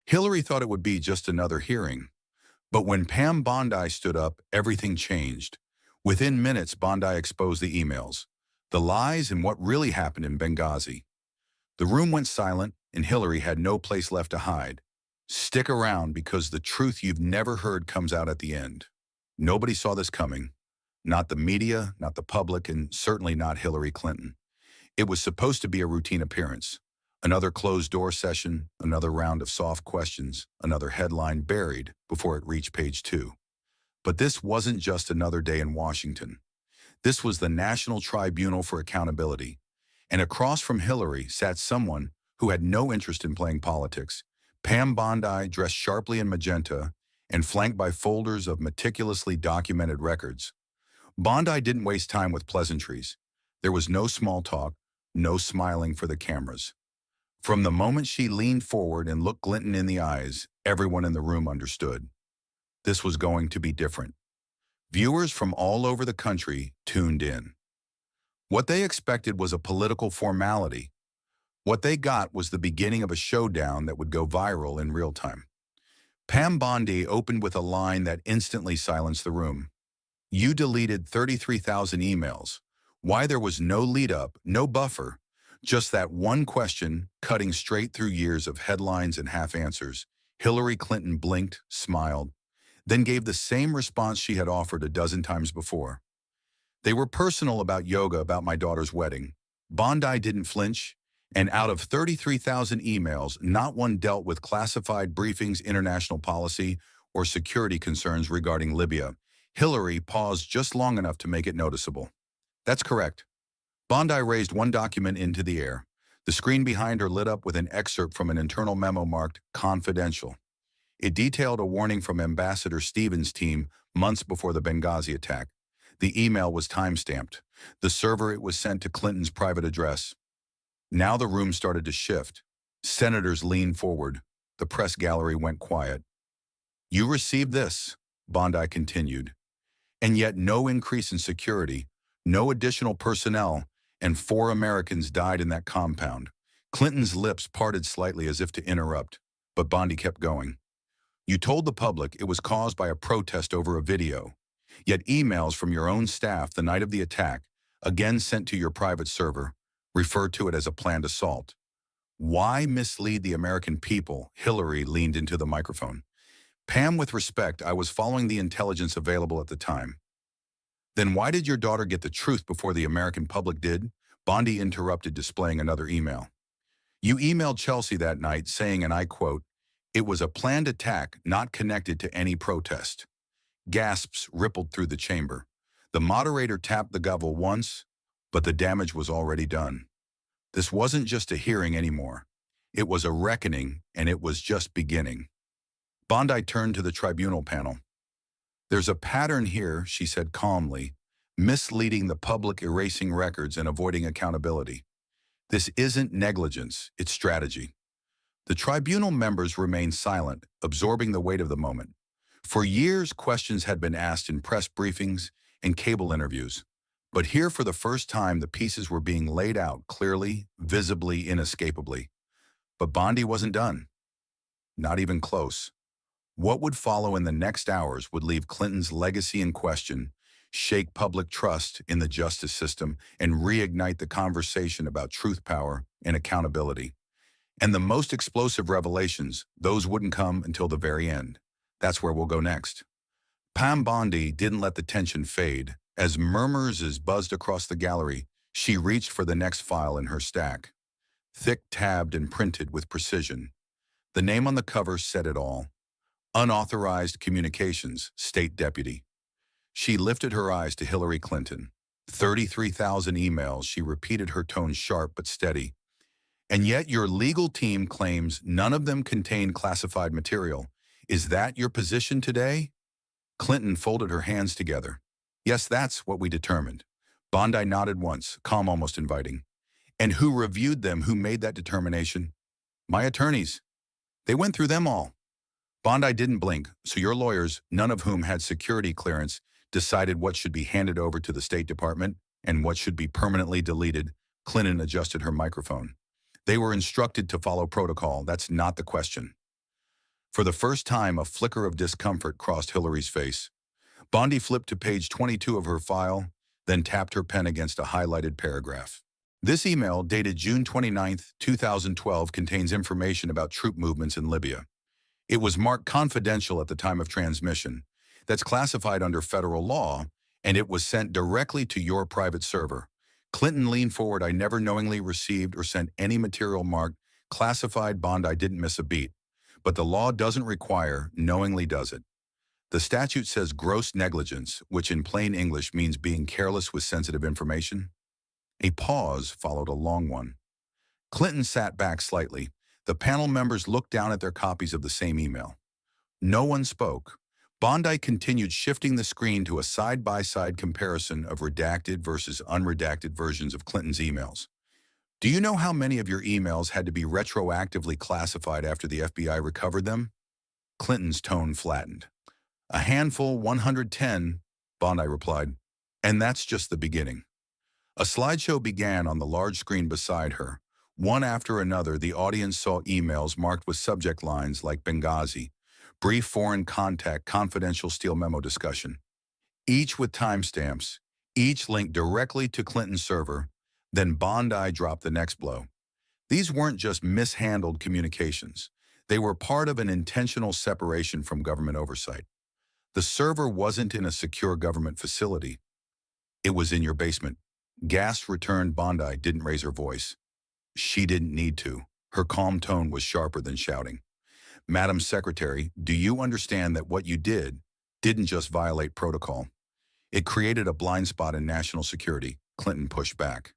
Hillary thought it would be just another hearing. But when Pam Bondi stood up, everything changed. Within minutes, Bondi exposed the emails, the lies, and what really happened in Benghazi. The room went silent, and Hillary had no place left to hide. Stick around because the truth you've never heard comes out at the end. Nobody saw this coming. Not the media, not the public, and certainly not Hillary Clinton. It was supposed to be a routine appearance. Another closed-door session, another round of soft questions, another headline buried before it reached page 2. But this wasn't just another day in Washington. This was the National Tribunal for Accountability. And across from Hillary sat someone who had no interest in playing politics. Pam Bondi, dressed sharply in magenta and flanked by folders of meticulously documented records. Bondi didn't waste time with pleasantries. There was no small talk, no smiling for the cameras. From the moment she leaned forward and looked Clinton in the eyes, everyone in the room understood. This was going to be different. Viewers from all over the country tuned in. What they expected was a political formality. What they got was the beginning of a showdown that would go viral in real time. Pam Bondi opened with a line that instantly silenced the room. "You deleted 33,000 emails. Why there was no lead-up, no buffer, just that one question cutting straight through years of headlines and half-answers." Hillary Clinton blinked, smiled, then gave the same response she had offered a dozen times before. "They were personal about yoga, about my daughter's wedding." Bondi didn't flinch, and out of 33,000 emails, not one dealt with classified briefings, international policy, or security concerns regarding Libya. Hillary paused just long enough to make it noticeable. "That's correct." Bondi raised one document into the air. The screen behind her lit up with an excerpt from an internal memo marked "Confidential." It detailed a warning from Ambassador Stevens' team months before the Benghazi attack. The email was time-stamped. The server it was sent to Clinton's private address. Now the room started to shift. Senators leaned forward. The press gallery went quiet. "You received this," Bondi continued. "And yet no increase in security, no additional personnel, and 4 Americans died in that compound." Clinton's lips parted slightly as if to interrupt, but Bondi kept going. "You told the public it was caused by a protest over a video. Yet emails from your own staff the night of the attack, again sent to your private server, referred to it as a planned assault. Why mislead the American people?" Hillary leaned into the microphone. "Pam, with respect, I was following the intelligence available at the time." "Then why did your daughter get the truth before the American public did?" Bondi interrupted, displaying another email. "You emailed Chelsea that night saying, and I quote, 'It was a planned attack not connected to any protest.'" Gasps rippled through the chamber. The moderator tapped the gavel once, but the damage was already done. This wasn't just a hearing anymore. It was a reckoning, and it was just beginning. Bondi turned to the tribunal panel. "There's a pattern here," she said calmly, "misleading the public, erasing records, and avoiding accountability. This isn't negligence, it's strategy." The tribunal members remained silent, absorbing the weight of the moment. For years, questions had been asked in press briefings and cable interviews. But here, for the first time, the pieces were being laid out clearly, visibly, inescapably. But Bondi wasn't done. Not even close. What would follow in the next hours would leave Clinton's legacy in question, shake public trust in the justice system, and reignite the conversation about truth, power, and accountability. And the most explosive revelations, those wouldn't come until the very end. That's where we'll go next. Pam Bondi didn't let the tension fade. As murmurs buzzed across the gallery, she reached for the next file in her stack. Thick, tabbed, and printed with precision. The name on the cover said it all. "Unauthorized Communications, State Deputy." She lifted her eyes to Hillary Clinton. 33,000 emails, she repeated, her tone sharp but steady. "And yet your legal team claims none of them contain classified material. Is that your position today?" Clinton folded her hands together. "Yes, that's what we determined." Bondi nodded once, calm, almost inviting. "And who reviewed them? Who made that determination?" "My attorneys. They went through them all." Bondi didn't blink. "So your lawyers, none of whom had security clearance, decided what should be handed over to the State Department and what should be permanently deleted?" Clinton adjusted her microphone. "They were instructed to follow protocol. That's not the question." For the first time, a flicker of discomfort crossed Hillary's face. Bondi flipped to page 22 of her file, then tapped her pen against a highlighted paragraph. This email, dated June 29, 2012, contains information about troop movements in Libya. It was marked confidential at the time of transmission. That's classified under federal law, and it was sent directly to your private server. Clinton leaned forward. I never knowingly received or sent any material marked classified. Bondi didn't miss a beat. But the law doesn't require knowingly, does it? The statute says gross negligence, which in plain English means being careless with sensitive information. A pause followed a long one. Clinton sat back slightly. The panel members looked down at their copies of the same email. No one spoke. Bondi continued, shifting the screen to a side-by-side comparison of redacted versus unredacted versions of Clinton's emails. Do you know how many of your emails had to be retroactively classified after the FBI recovered them? Clinton's tone flattened. A handful, 110, Bondi replied. And that's just the beginning. A slideshow began on the large screen beside her. One after another, the audience saw emails marked with subject lines like Benghazi, brief foreign contact, confidential steel memo discussion. Each with timestamps, each linked directly to Clinton's server. Then Bondi dropped the next blow. These weren't just mishandled communications. They were part of an intentional separation from government oversight. The server wasn't in a secure government facility. It was in your basement. Gas returned. Bondi didn't raise her voice. She didn't need to. Her calm tone was sharper than shouting. Madam Secretary, do you understand that what you didn't just violate protocol? It created a blind spot in national security. Clinton pushed back.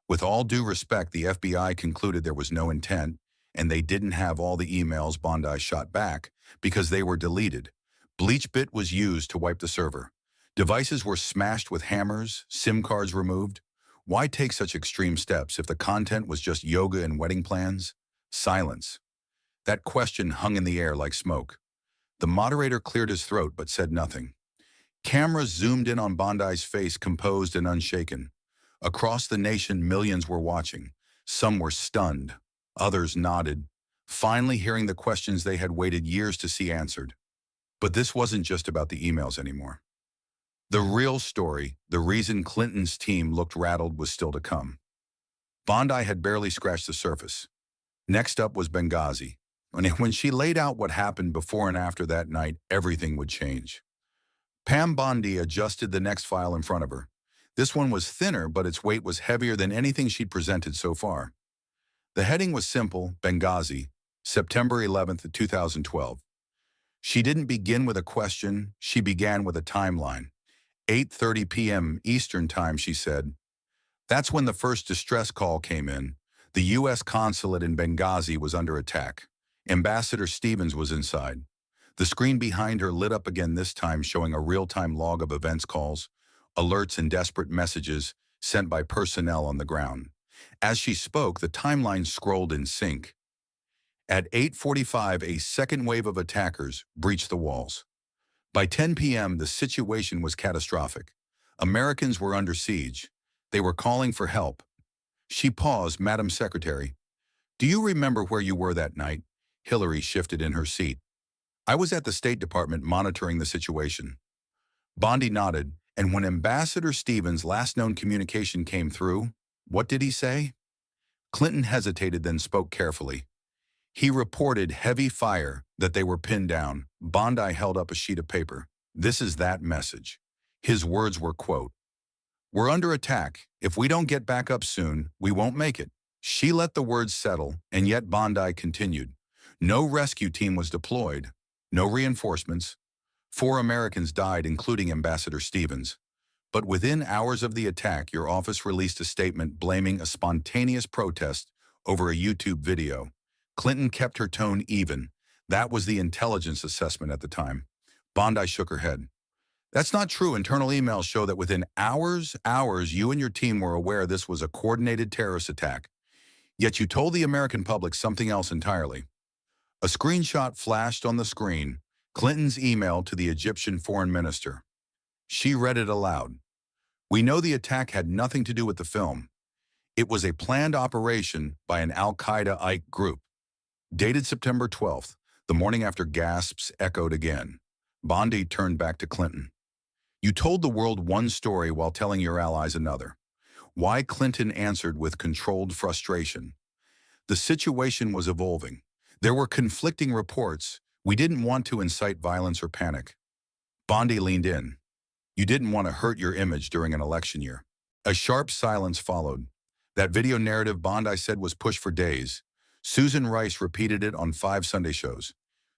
With all due respect, the FBI concluded there was no intent, and they didn't have all the emails. Bondi shot back because they were deleted. BleachBit was used to wipe the server. Devices were smashed with hammers, SIM cards removed. Why take such extreme steps if the content was just yoga and wedding plans? Silence. That question hung in the air like smoke. The moderator cleared his throat but said nothing. Cameras zoomed in on Bondi's face, composed and unshaken. Across the nation, millions were watching. Some were stunned. Others nodded, finally hearing the questions they had waited years to see answered. But this wasn't just about the emails anymore. The real story, the reason Clinton's team looked rattled, was still to come. Bondi had barely scratched the surface. Next up was Benghazi. And when she laid out what happened before and after that night, everything would change. Pam Bondi adjusted the next file in front of her. This one was thinner, but its weight was heavier than anything she'd presented so far. The heading was simple: Benghazi, September 11th, 2012. She didn't begin with a question, she began with a timeline. 8:30 p.m. Eastern Time, she said. That's when the first distress call came in. The U.S. consulate in Benghazi was under attack. Ambassador Stevens was inside. The screen behind her lit up again, this time showing a real-time log of events calls, alerts and desperate messages sent by personnel on the ground. As she spoke, the timeline scrolled in sync. At 8:45, a second wave of attackers breached the walls. By 10 p.m., the situation was catastrophic. Americans were under siege. They were calling for help. She paused. Madam Secretary, do you remember where you were that night? Hillary shifted in her seat. I was at the State Department monitoring the situation. Bondi nodded, and when Ambassador Stevens' last known communication came through, what did he say? Clinton hesitated, then spoke carefully. He reported heavy fire, that they were pinned down. Bondi held up a sheet of paper. This is that message. His words were, quote, "We're under attack. If we don't get back up soon, we won't make it." She let the words settle, and yet Bondi continued. No rescue team was deployed. No reinforcements. 4 Americans died, including Ambassador Stevens. But within hours of the attack, your office released a statement blaming a spontaneous protest over a YouTube video. Clinton kept her tone even. That was the intelligence assessment at the time. Bondi shook her head. That's not true. Internal emails show that within hours, you and your team were aware this was a coordinated terrorist attack. Yet you told the American public something else entirely. A screenshot flashed on the screen, Clinton's email to the Egyptian foreign minister. She read it aloud. We know the attack had nothing to do with the film. It was a planned operation by an al-Qaeda-Ike group. Dated September 12th, The morning after gasps echoed again. Bondi turned back to Clinton. You told the world one story while telling your allies another. Why? Clinton answered with controlled frustration. The situation was evolving. There were conflicting reports. We didn't want to incite violence or panic. Bondi leaned in. You didn't want to hurt your image during an election year. A sharp silence followed. That video narrative, Bondi said, was pushed for days. Susan Rice repeated it on 5 Sunday shows.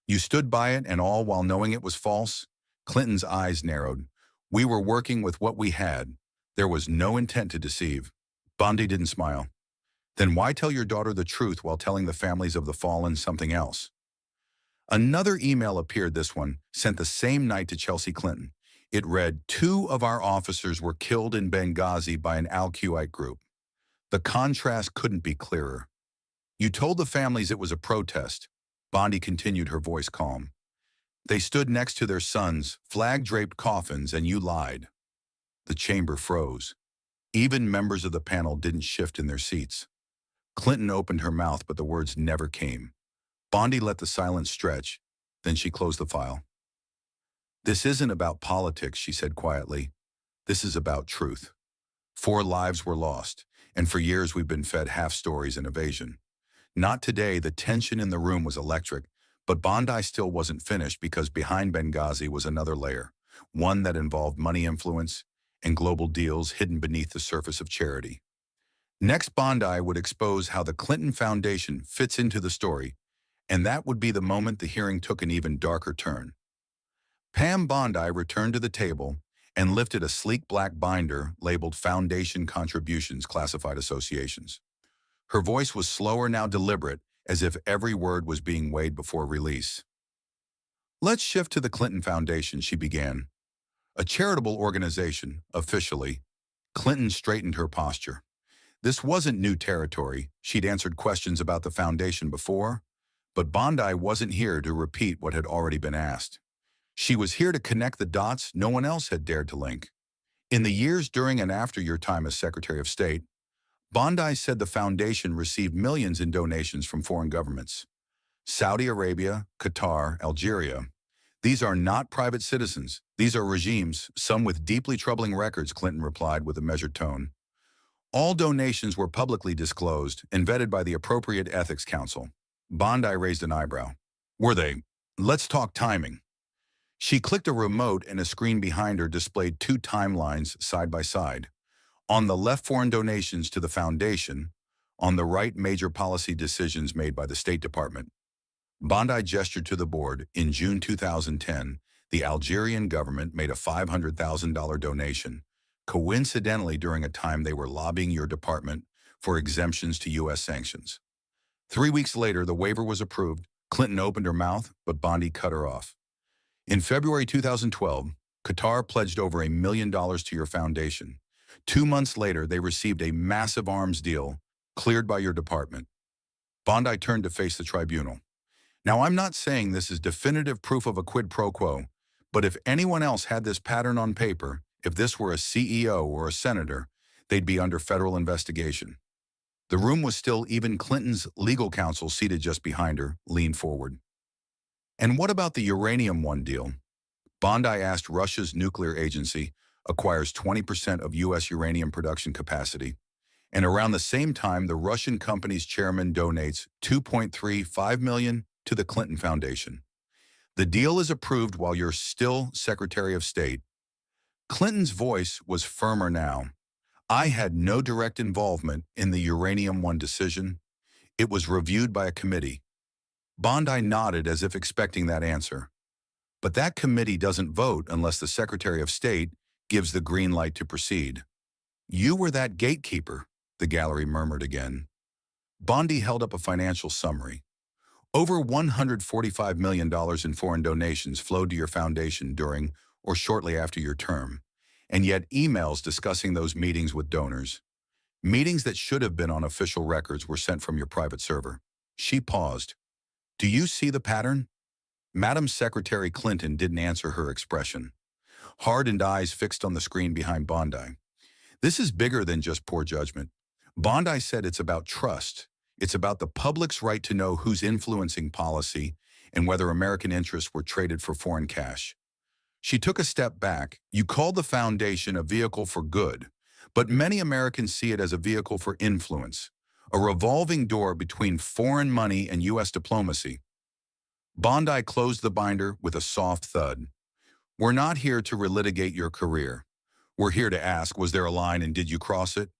You stood by it, and all while knowing it was false? Clinton's eyes narrowed. We were working with what we had. There was no intent to deceive. Bondi didn't smile. Then why tell your daughter the truth while telling the families of the fallen something else? Another email appeared, this one sent the same night to Chelsea Clinton. It read, 2 of our officers were killed in Benghazi by an Al-Qaeda group. The contrast couldn't be clearer. You told the families it was a protest. Bondi continued, her voice calm. They stood next to their sons' flag-draped coffins, and you lied. The chamber froze. Even members of the panel didn't shift in their seats. Clinton opened her mouth, but the words never came. Bondi let the silence stretch. Then she closed the file. This isn't about politics, she said quietly. This is about truth. 4 lives were lost, and for years we've been fed half-stories and evasion. Not today. The tension in the room was electric, but Bondi still wasn't finished, because behind Benghazi was another layer, one that involved money influence and global deals hidden beneath the surface of charity. Next, Bondi would expose how the Clinton Foundation fits into the story, and that would be the moment the hearing took an even darker turn. Pam Bondi returned to the table and lifted a sleek black binder labeled Foundation Contributions Classified Associations. Her voice was slower, now deliberate, as if every word was being weighed before release. Let's shift to the Clinton Foundation, she began. A charitable organization, officially. Clinton straightened her posture. This wasn't new territory. She'd answered questions about the foundation before, but Bondi wasn't here to repeat what had already been asked. She was here to connect the dots no one else had dared to link. In the years during and after your time as Secretary of State, Bondi said the foundation received millions in donations from foreign governments. Saudi Arabia, Qatar, Algeria. These are not private citizens. These are regimes, some with deeply troubling records, Clinton replied with a measured tone. All donations were publicly disclosed and vetted by the appropriate ethics council. Bondi raised an eyebrow. Were they? Let's talk timing. She clicked a remote, and a screen behind her displayed 2 timelines side by side. On the left, foreign donations to the foundation. On the right, major policy decisions made by the State Department. Bondi gestured to the board. In June 2010, the Algerian government made a $500,000 donation, coincidentally during a time they were lobbying your department for exemptions to U.S. sanctions. 3 weeks later, the waiver was approved. Clinton opened her mouth, but Bondi cut her off. In February 2012, Qatar pledged over $1 million to your foundation. 2 months later, they received a massive arms deal cleared by your department. Bondi turned to face the tribunal. Now, I'm not saying this is definitive proof of a quid pro quo, but if anyone else had this pattern on paper, if this were a CEO or a senator, they'd be under federal investigation. The room was still. Even Clinton's legal counsel, seated just behind her, leaned forward. And what about the Uranium One deal? Bondi asked. Russia's nuclear agency acquires 20% of U.S. uranium production capacity, and around the same time, the Russian company's chairman donates $2.35 million to the Clinton Foundation. The deal is approved while you're still Secretary of State. Clinton's voice was firmer now. I had no direct involvement in the Uranium One decision. It was reviewed by a committee. Bondi nodded as if expecting that answer. But that committee doesn't vote unless the Secretary of State gives the green light to proceed. You were that gatekeeper, the gallery murmured again. Bondi held up a financial summary. Over $145 million in foreign donations flowed to your foundation during or shortly after your term, and yet emails discussing those meetings with donors, meetings that should have been on official records, were sent from your private server. She paused. Do you see the pattern? Madam Secretary Clinton didn't answer her expression. Hardened eyes fixed on the screen behind Bondi. This is bigger than just poor judgment. Bondi said it's about trust. It's about the public's right to know who's influencing policy and whether American interests were traded for foreign cash. She took a step back. You called the foundation a vehicle for good, but many Americans see it as a vehicle for influence, a revolving door between foreign money and U.S. diplomacy. Bondi closed the binder with a soft thud. We're not here to relitigate your career. We're here to ask, was there a line and did you cross it?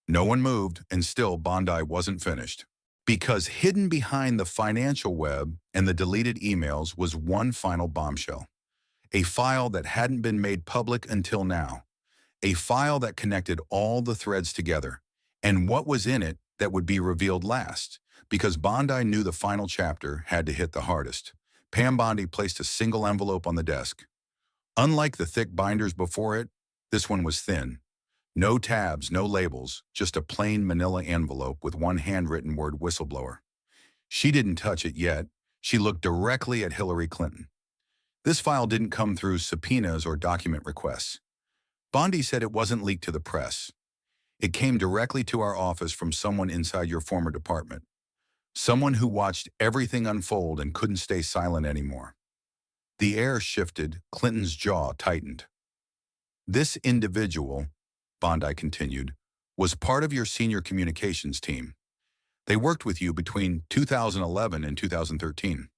No one moved, and still Bondi wasn't finished. Because hidden behind the financial web and the deleted emails was one final bombshell. A file that hadn't been made public until now. A file that connected all the threads together. And what was in it that would be revealed last? Because Bondi knew the final chapter had to hit the hardest. Pam Bondi placed a single envelope on the desk. Unlike the thick binders before it, this one was thin. No tabs, no labels, just a plain manila envelope with one handwritten word whistleblower. She didn't touch it yet. She looked directly at Hillary Clinton. This file didn't come through subpoenas or document requests. Bondi said it wasn't leaked to the press. It came directly to our office from someone inside your former department. Someone who watched everything unfold and couldn't stay silent anymore. The air shifted, Clinton's jaw tightened. This individual, Bondi continued, was part of your senior communications team. They worked with you between 2011 and 2013.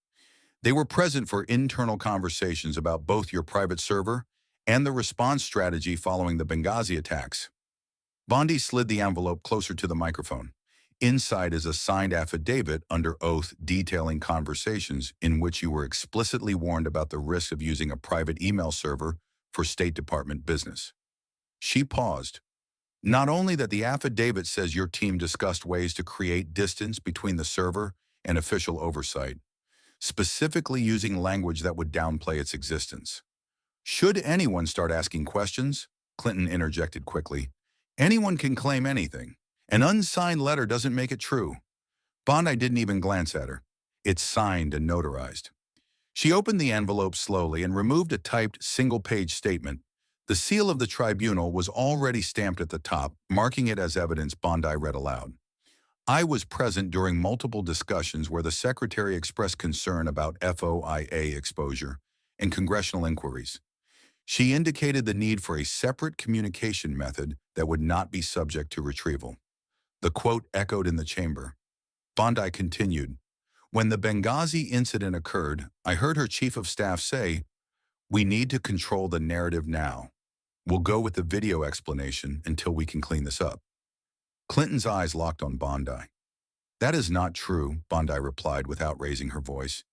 They were present for internal conversations about both your private server and the response strategy following the Benghazi attacks. Bondi slid the envelope closer to the microphone. Inside is a signed affidavit under oath detailing conversations in which you were explicitly warned about the risk of using a private email server for State Department business. She paused. Not only that the affidavit says your team discussed ways to create distance between the server and official oversight, specifically using language that would downplay its existence. Should anyone start asking questions, Clinton interjected quickly, anyone can claim anything. An unsigned letter doesn't make it true. Bondi didn't even glance at her. It's signed and notarized. She opened the envelope slowly and removed a typed single-page statement. The seal of the tribunal was already stamped at the top, marking it as evidence. Bondi read aloud. I was present during multiple discussions where the Secretary expressed concern about FOIA exposure and congressional inquiries. She indicated the need for a separate communication method that would not be subject to retrieval. The quote echoed in the chamber. Bondi continued, when the Benghazi incident occurred, I heard her chief of staff say, we need to control the narrative now. We'll go with the video explanation until we can clean this up. Clinton's eyes locked on Bondi. That is not true, Bondi replied without raising her voice.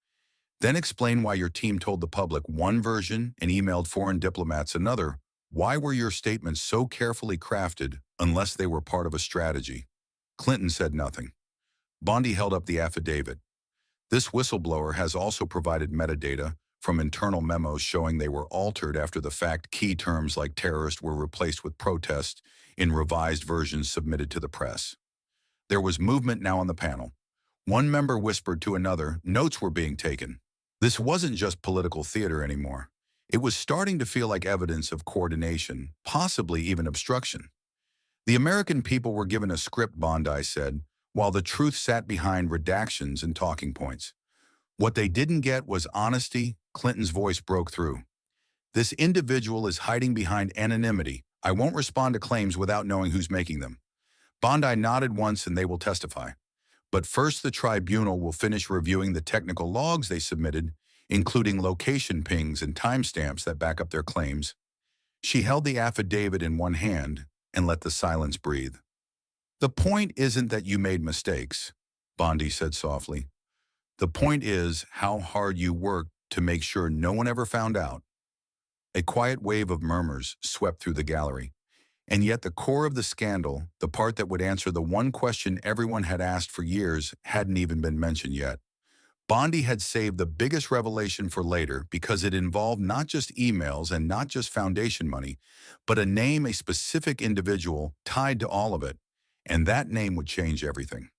Then explain why your team told the public one version and emailed foreign diplomats another. Why were your statements so carefully crafted unless they were part of a strategy? Clinton said nothing. Bondi held up the affidavit. This whistleblower has also provided metadata from internal memos showing they were altered after the fact. Key terms like terrorist were replaced with protest in revised versions submitted to the press. There was movement now on the panel. One member whispered to another, notes were being taken. This wasn't just political theater anymore. It was starting to feel like evidence of coordination, possibly even obstruction. The American people were given a script, Bondi said, while the truth sat behind redactions and talking points. What they didn't get was honesty. Clinton's voice broke through. This individual is hiding behind anonymity. I won't respond to claims without knowing who's making them. Bondi nodded once and they will testify. But first the tribunal will finish reviewing the technical logs they submitted, including location pings and timestamps that back up their claims. She held the affidavit in one hand and let the silence breathe. The point isn't that you made mistakes, Bondi said softly. The point is how hard you worked to make sure no one ever found out. A quiet wave of murmurs swept through the gallery. And yet the core of the scandal, the part that would answer the one question everyone had asked for years, hadn't even been mentioned yet. Bondi had saved the biggest revelation for later because it involved not just emails and not just foundation money, but a name, a specific individual tied to all of it. And that name would change everything.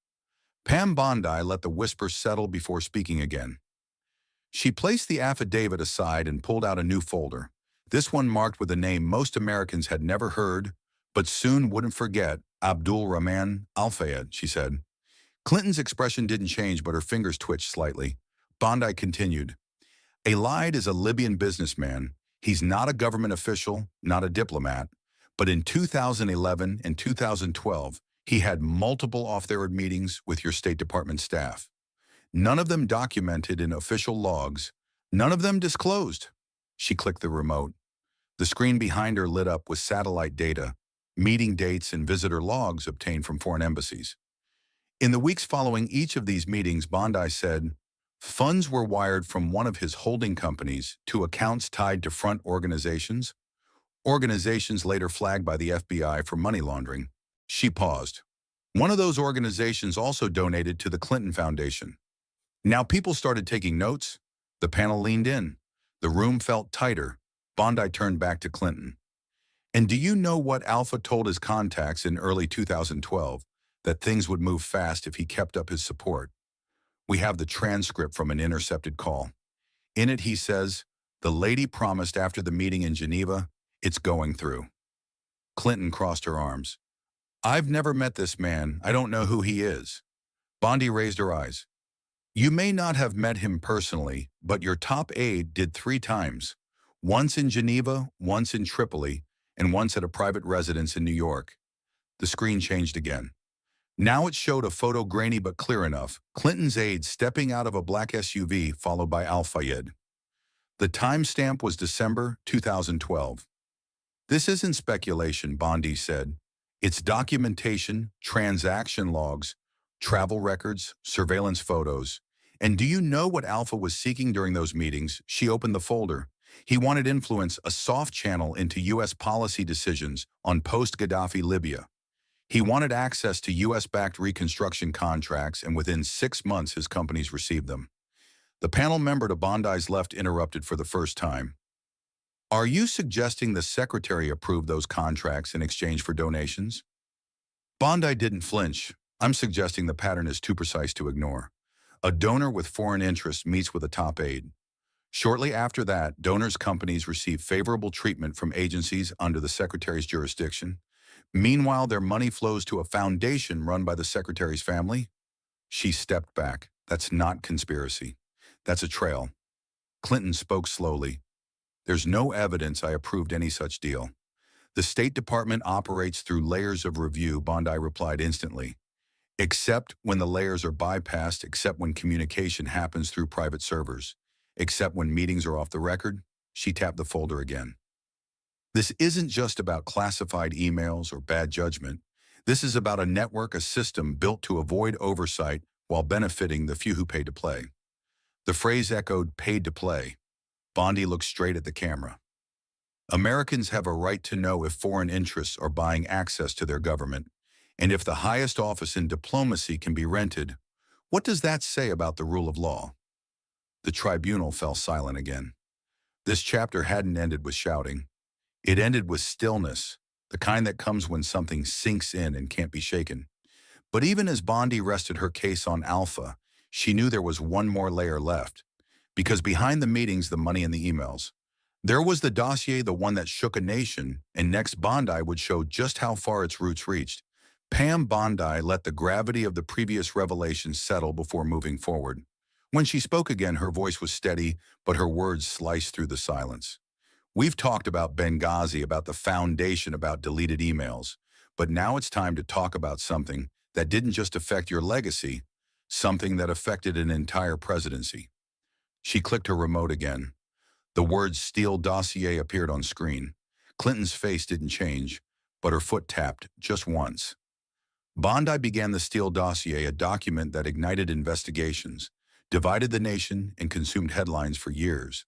Pam Bondi let the whisper settle before speaking again. She placed the affidavit aside and pulled out a new folder, this one marked with a name most Americans had never heard, but soon wouldn't forget, Abdul Rahman Al-Fayed, she said. Clinton's expression didn't change, but her fingers twitched slightly. Bondi continued, Alide is a Libyan businessman. He's not a government official, not a diplomat, but in 2011 and 2012, he had multiple off-the-record meetings with your State Department staff. None of them documented in official logs. None of them disclosed. She clicked the remote. The screen behind her lit up with satellite data, meeting dates and visitor logs obtained from foreign embassies. In the weeks following each of these meetings, Bondi said, funds were wired from one of his holding companies to accounts tied to front organizations later flagged by the FBI for money laundering. She paused. One of those organizations also donated to the Clinton Foundation. Now people started taking notes. The panel leaned in. The room felt tighter. Bondi turned back to Clinton. And do you know what Alpha told his contacts in early 2012? That things would move fast if he kept up his support. We have the transcript from an intercepted call. In it he says, the lady promised after the meeting in Geneva, it's going through. Clinton crossed her arms. I've never met this man. I don't know who he is. Bondi raised her eyes. You may not have met him personally, but your top aide did 3 times. Once in Geneva, once in Tripoli, and once at a private residence in New York. The screen changed again. Now it showed a photo grainy but clear enough. Clinton's aide stepping out of a black SUV followed by Al-Fayed. The timestamp was December 2012. This isn't speculation, Bondi said. It's documentation, transaction logs, travel records, surveillance photos. And do you know what Alpha was seeking during those meetings? She opened the folder. He wanted influence, a soft channel into U.S. policy decisions on post-Gaddafi Libya. He wanted access to U.S.-backed reconstruction contracts, and within 6 months his companies received them. The panel member to Bondi's left interrupted for the first time. Are you suggesting the secretary approved those contracts in exchange for donations? Bondi didn't flinch. I'm suggesting the pattern is too precise to ignore. A donor with foreign interests meets with a top aide. Shortly after that, donors' companies receive favorable treatment from agencies under the secretary's jurisdiction. Meanwhile, their money flows to a foundation run by the secretary's family. She stepped back. That's not conspiracy. That's a trail. Clinton spoke slowly. There's no evidence I approved any such deal. The State Department operates through layers of review, Bondi replied instantly. Except when the layers are bypassed, except when communication happens through private servers, except when meetings are off the record. She tapped the folder again. This isn't just about classified emails or bad judgment. This is about a network, a system built to avoid oversight while benefiting the few who pay to play. The phrase echoed, paid to play. Bondi looked straight at the camera. Americans have a right to know if foreign interests are buying access to their government, and if the highest office in diplomacy can be rented. What does that say about the rule of law? The tribunal fell silent again. This chapter hadn't ended with shouting. It ended with stillness, the kind that comes when something sinks in and can't be shaken. But even as Bondi rested her case on Alpha, she knew there was one more layer left. Because behind the meetings, the money and the emails, there was the dossier, the one that shook a nation, and next Bondi would show just how far its roots reached. Pam Bondi let the gravity of the previous revelations settle before moving forward. When she spoke again, her voice was steady, but her words sliced through the silence. We've talked about Benghazi, about the foundation, about deleted emails, but now it's time to talk about something that didn't just affect your legacy, something that affected an entire presidency. She clicked her remote again. The words Steele dossier appeared on screen. Clinton's face didn't change, but her foot tapped just once. Bondi began the Steele dossier, a document that ignited investigations, divided the nation, and consumed headlines for years.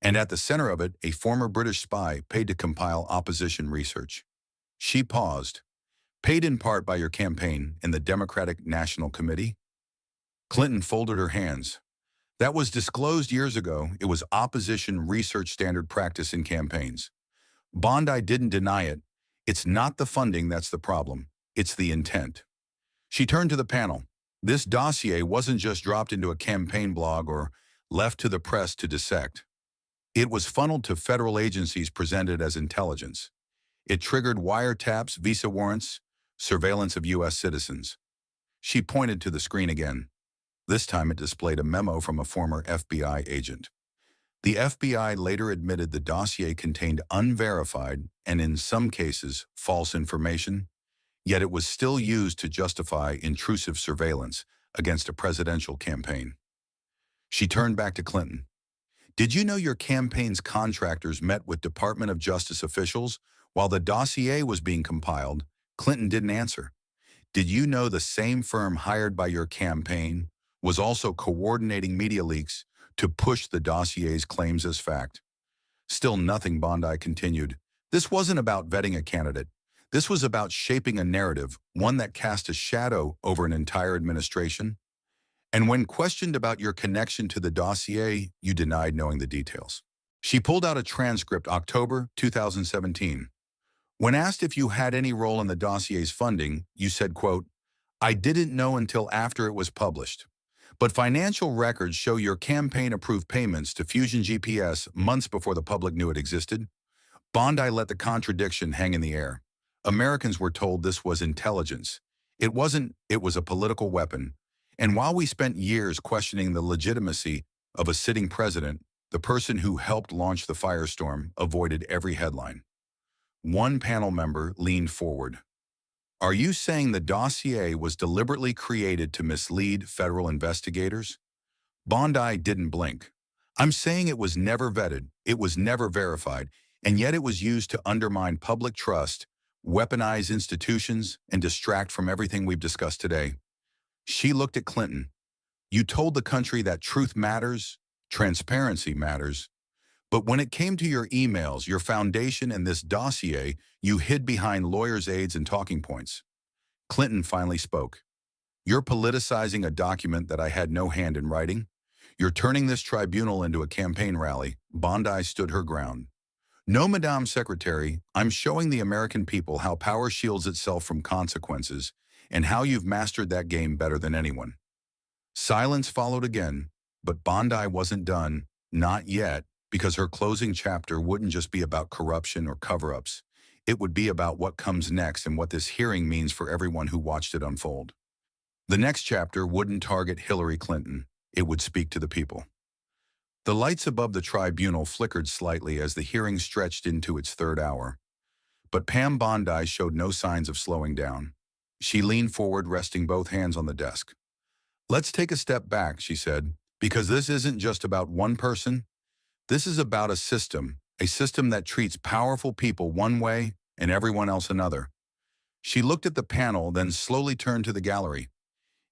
And at the center of it, a former British spy paid to compile opposition research. She paused. Paid in part by your campaign and the Democratic National Committee? Clinton folded her hands. That was disclosed years ago. It was opposition research standard practice in campaigns. Bondi didn't deny it. It's not the funding that's the problem. It's the intent. She turned to the panel. This dossier wasn't just dropped into a campaign blog or left to the press to dissect. It was funneled to federal agencies presented as intelligence. It triggered wiretaps, visa warrants, surveillance of U.S. citizens. She pointed to the screen again. This time it displayed a memo from a former FBI agent. The FBI later admitted the dossier contained unverified and, in some cases, false information, yet it was still used to justify intrusive surveillance against a presidential campaign. She turned back to Clinton. Did you know your campaign's contractors met with Department of Justice officials while the dossier was being compiled? Clinton didn't answer. Did you know the same firm hired by your campaign was also coordinating media leaks to push the dossier's claims as fact? Still nothing, Bondi continued. This wasn't about vetting a candidate. This was about shaping a narrative, one that cast a shadow over an entire administration. And when questioned about your connection to the dossier, you denied knowing the details. She pulled out a transcript, October 2017. When asked if you had any role in the dossier's funding, you said, quote, "I didn't know until after it was published. But financial records show your campaign approved payments to Fusion GPS months before the public knew it existed." Bondi let the contradiction hang in the air. Americans were told this was intelligence. It wasn't, it was a political weapon. And while we spent years questioning the legitimacy of a sitting president, the person who helped launch the firestorm avoided every headline. One panel member leaned forward. Are you saying the dossier was deliberately created to mislead federal investigators? Bondi didn't blink. I'm saying it was never vetted, it was never verified, and yet it was used to undermine public trust, weaponize institutions, and distract from everything we've discussed today. She looked at Clinton. You told the country that truth matters, transparency matters, but when it came to your emails, your foundation, and this dossier, you hid behind lawyers' aides and talking points. Clinton finally spoke. You're politicizing a document that I had no hand in writing. You're turning this tribunal into a campaign rally. Bondi stood her ground. No, Madame Secretary, I'm showing the American people how power shields itself from consequences and how you've mastered that game better than anyone. Silence followed again, but Bondi wasn't done, not yet, because her closing chapter wouldn't just be about corruption or cover-ups. It would be about what comes next and what this hearing means for everyone who watched it unfold. The next chapter wouldn't target Hillary Clinton. It would speak to the people. The lights above the tribunal flickered slightly as the hearing stretched into its third hour. But Pam Bondi showed no signs of slowing down. She leaned forward, resting both hands on the desk. Let's take a step back, she said, because this isn't just about one person. This is about a system that treats powerful people one way and everyone else another. She looked at the panel, then slowly turned to the gallery.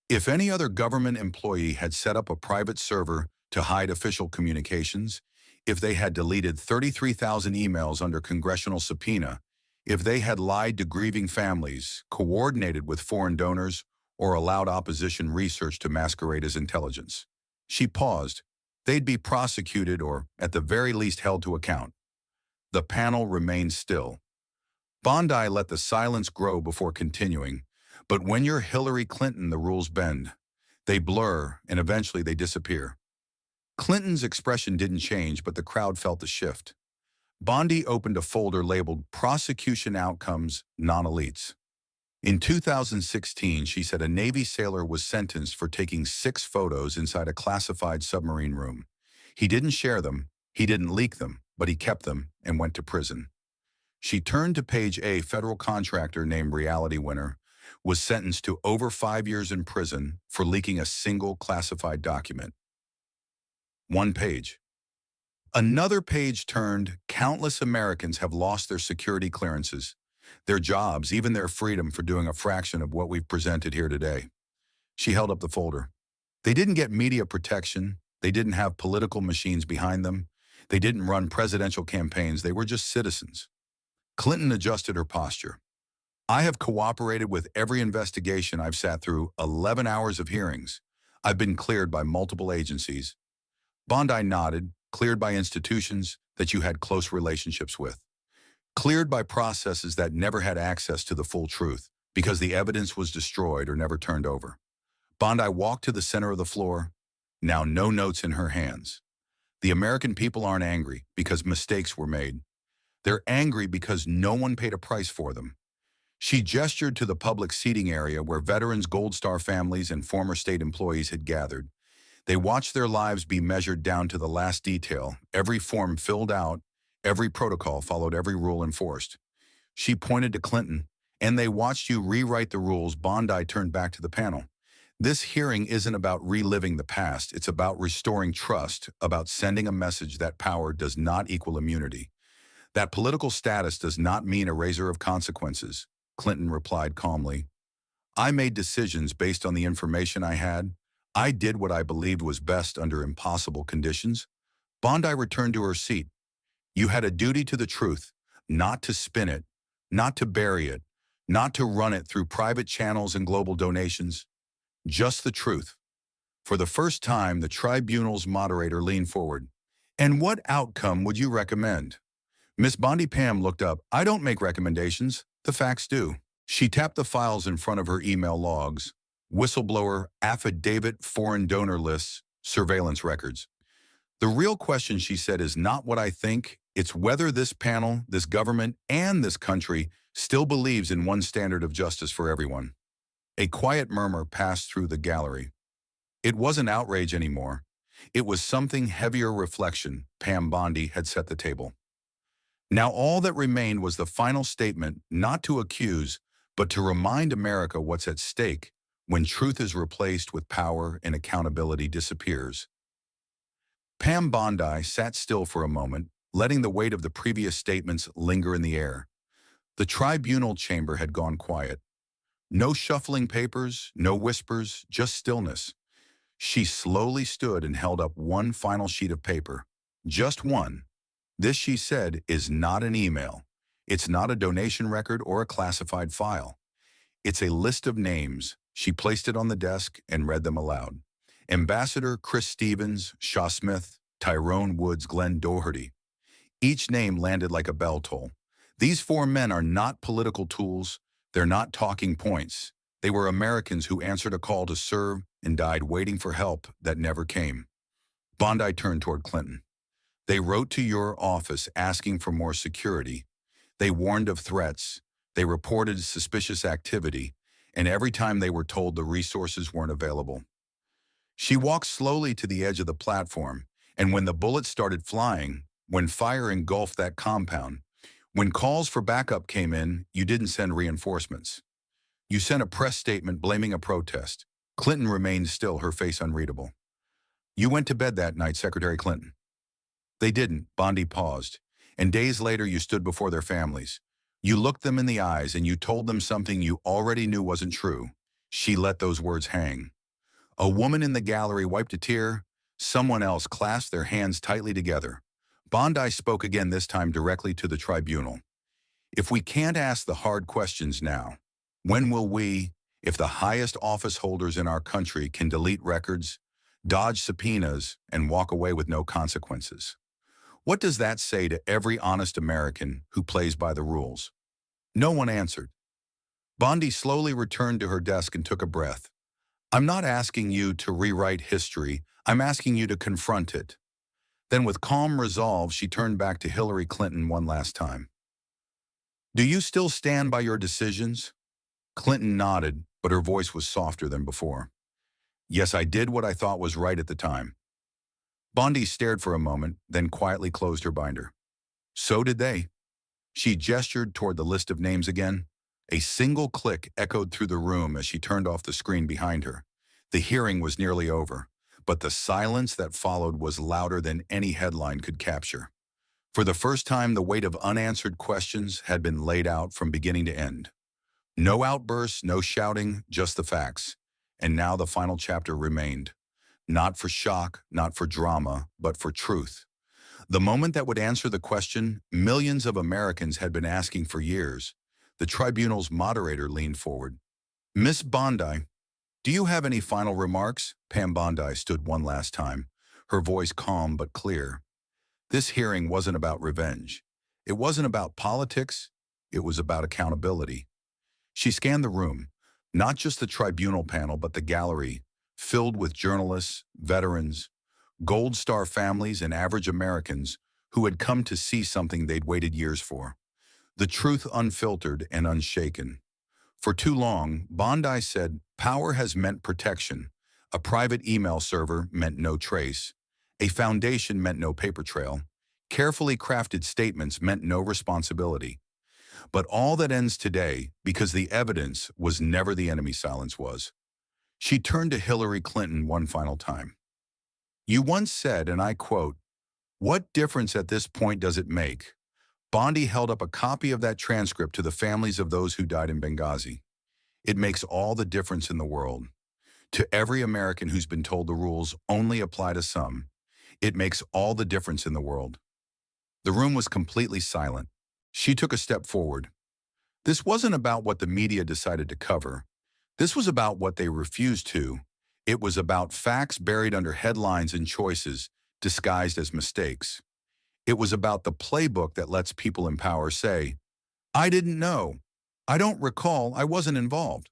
If any other government employee had set up a private server to hide official communications, if they had deleted 33,000 emails under congressional subpoena, if they had lied to grieving families, coordinated with foreign donors, or allowed opposition research to masquerade as intelligence. She paused. They'd be prosecuted or, at the very least, held to account. The panel remained still. Bondi let the silence grow before continuing. But when you're Hillary Clinton, the rules bend. They blur, and eventually they disappear. Clinton's expression didn't change, but the crowd felt the shift. Bondi opened a folder labeled Prosecution Outcomes, Non-Elites. In 2016, she said a Navy sailor was sentenced for taking 6 photos inside a classified submarine room. He didn't share them, he didn't leak them, but he kept them and went to prison. She turned to page A. Federal contractor named Reality Winner was sentenced to over 5 years in prison for leaking a single classified document. One page. Another page turned. Countless Americans have lost their security clearances, their jobs, even their freedom for doing a fraction of what we've presented here today. She held up the folder. They didn't get media protection. They didn't have political machines behind them. They didn't run presidential campaigns. They were just citizens. Clinton adjusted her posture. I have cooperated with every investigation. I've sat through 11 hours of hearings. I've been cleared by multiple agencies. Bondi nodded. Cleared by institutions that you had close relationships with. Cleared by processes that never had access to the full truth because the evidence was destroyed or never turned over. Bondi walked to the center of the floor, now no notes in her hands. The American people aren't angry because mistakes were made. They're angry because no one paid a price for them. She gestured to the public seating area where veterans, Gold Star families, and former state employees had gathered. They watched their lives be measured down to the last detail, every form filled out, every protocol followed, every rule enforced. She pointed to Clinton, and they watched you rewrite the rules. Bondi turned back to the panel. This hearing isn't about reliving the past. It's about restoring trust, about sending a message that power does not equal immunity, that political status does not mean erasure of consequences. Clinton replied calmly, I made decisions based on the information I had. I did what I believed was best under impossible conditions. Bondi returned to her seat. You had a duty to the truth, not to spin it, not to bury it, not to run it through private channels and global donations. Just the truth. For the first time, the tribunal's moderator leaned forward. And what outcome would you recommend? Miss Bondi Pam looked up. I don't make recommendations. The facts do. She tapped the files in front of her email logs, whistleblower, affidavit, foreign donor lists, surveillance records. The real question, she said, is not what I think. It's whether this panel, this government, and this country still believes in one standard of justice for everyone. A quiet murmur passed through the gallery. It wasn't outrage anymore. It was something heavier, reflection. Pam Bondi had set the table. Now all that remained was the final statement, not to accuse, but to remind America what's at stake when truth is replaced with power and accountability disappears. Pam Bondi sat still for a moment, letting the weight of the previous statements linger in the air. The tribunal chamber had gone quiet. No shuffling papers, no whispers, just stillness. She slowly stood and held up one final sheet of paper. Just one. This, she said, is not an email. It's not a donation record or a classified file. It's a list of names. She placed it on the desk and read them aloud. Ambassador Chris Stevens, Shaw Smith, Tyrone Woods, Glenn Doherty. Each name landed like a bell toll. These four men are not political tools. They're not talking points. They were Americans who answered a call to serve and died waiting for help that never came. Bondi turned toward Clinton. They wrote to your office asking for more security. They warned of threats. They reported suspicious activity. And every time they were told the resources weren't available. She walked slowly to the edge of the platform, and when the bullets started flying, when fire engulfed that compound, when calls for backup came in, you didn't send reinforcements. You sent a press statement blaming a protest. Clinton remained still, her face unreadable. You went to bed that night, Secretary Clinton. They didn't. Bondi paused. And days later, you stood before their families. You looked them in the eyes and you told them something you already knew wasn't true. She let those words hang. A woman in the gallery wiped a tear. Someone else clasped their hands tightly together. Bondi spoke again, this time directly to the tribunal. If we can't ask the hard questions now, when will we, if the highest office holders in our country can delete records, dodge subpoenas, and walk away with no consequences? What does that say to every honest American who plays by the rules? No one answered. Bondi slowly returned to her desk and took a breath. I'm not asking you to rewrite history. I'm asking you to confront it. Then with calm resolve, she turned back to Hillary Clinton one last time. Do you still stand by your decisions? Clinton nodded, but her voice was softer than before. Yes, I did what I thought was right at the time. Bondi stared for a moment, then quietly closed her binder. So did they. She gestured toward the list of names again. A single click echoed through the room as she turned off the screen behind her. The hearing was nearly over, but the silence that followed was louder than any headline could capture. For the first time, the weight of unanswered questions had been laid out from beginning to end. No outbursts, no shouting, just the facts. And now the final chapter remained. Not for shock, not for drama, but for truth. The moment that would answer the question millions of Americans had been asking for years. The tribunal's moderator leaned forward. Miss Bondi, do you have any final remarks? Pam Bondi stood one last time, her voice calm but clear. This hearing wasn't about revenge. It wasn't about politics. It was about accountability. She scanned the room, not just the tribunal panel, but the gallery, filled with journalists, veterans, Gold Star families, and average Americans who had come to see something they'd waited years for. The truth unfiltered and unshaken. For too long, Bondi said power has meant protection. A private email server meant no trace. A foundation meant no paper trail. Carefully crafted statements meant no responsibility. But all that ends today because the evidence was never the enemy silence was. She turned to Hillary Clinton one final time. You once said, and I quote, "What difference at this point does it make?" Bondi held up a copy of that transcript to the families of those who died in Benghazi. It makes all the difference in the world. To every American who's been told the rules only apply to some, it makes all the difference in the world. The room was completely silent. She took a step forward. This wasn't about what the media decided to cover. This was about what they refused to. It was about facts buried under headlines and choices disguised as mistakes. It was about the playbook that lets people in power say, "I didn't know. I don't recall. I wasn't involved."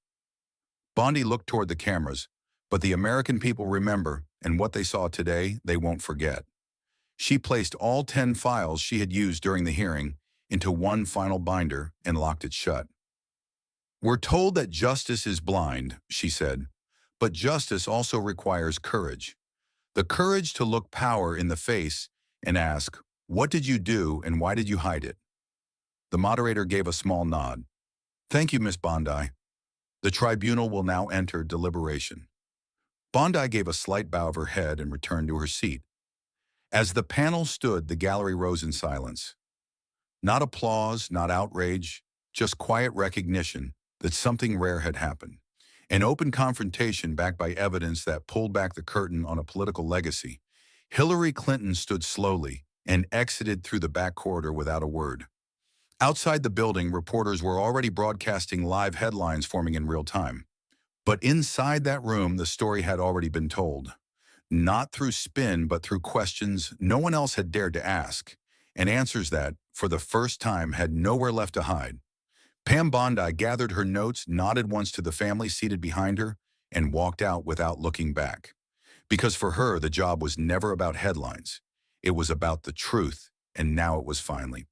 Bondi looked toward the cameras, but the American people remember, and what they saw today, they won't forget. She placed all 10 files she had used during the hearing into one final binder and locked it shut. "We're told that justice is blind," she said, "but justice also requires courage. The courage to look power in the face and ask, what did you do and why did you hide it?" The moderator gave a small nod. "Thank you, Miss Bondi. The tribunal will now enter deliberation." Bondi gave a slight bow of her head and returned to her seat. As the panel stood, the gallery rose in silence. Not applause, not outrage, just quiet recognition that something rare had happened. An open confrontation backed by evidence that pulled back the curtain on a political legacy. Hillary Clinton stood slowly and exited through the back corridor without a word. Outside the building, reporters were already broadcasting live headlines forming in real time. But inside that room, the story had already been told. Not through spin, but through questions no one else had dared to ask, and answers that, for the first time, had nowhere left to hide. Pam Bondi gathered her notes, nodded once to the family seated behind her, and walked out without looking back. Because for her, the job was never about headlines. It was about the truth, and now it was finally